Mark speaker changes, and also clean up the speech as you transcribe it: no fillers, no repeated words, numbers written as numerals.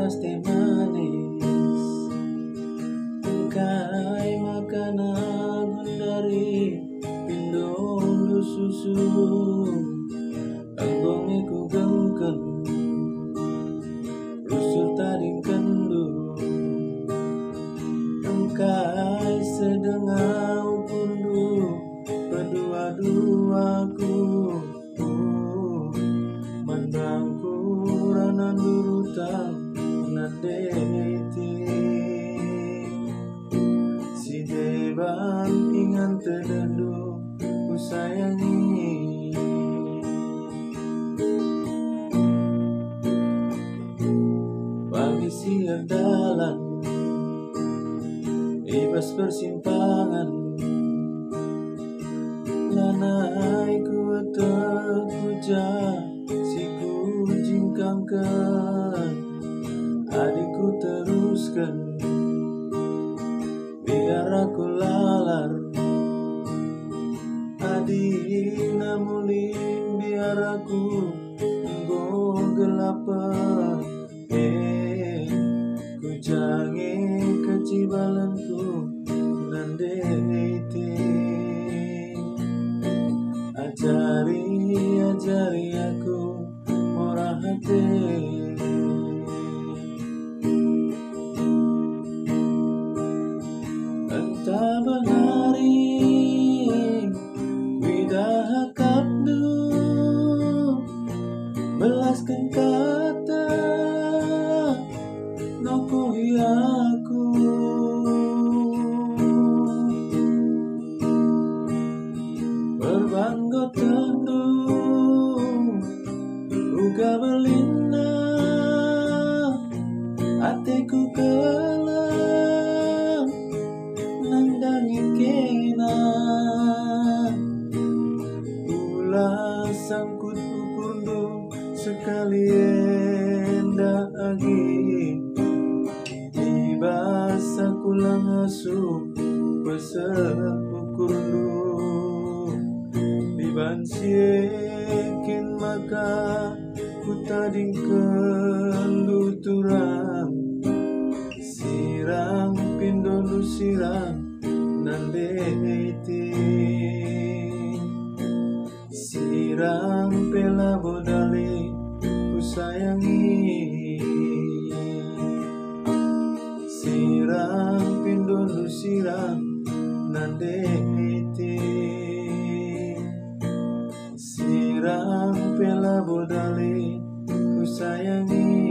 Speaker 1: Teh manis kai makanan dari pindong susu anggong iku gengken rusuh taring kendu engkai sedengau pundu berdua-duaku mandangku ranan durutan nadeti si deban ingan terdendu ku sayangi pagi siang dalan ibas persimpangan lanai ku terpuja si ku jingkangkan adikku teruskan biar aku lalar adik namulin biar aku nggo gelapan ku jange kecibalanku nandeti ajari aku murah hati entah benari widah kapdu belaskan kata nokohi aku berbangga tentu uga belinda hatiku kelam nandangi kena ulah sangkut ukurdu sekali endah agi dibasa kulang asup pesek ukurdu dibansiekin maka ku tadingkeun luturang sirang pindonu sirang nandeti sirang pela bodali ku sayangi sirang pindonu sirang nandeti sirang pela bodali ku sayangi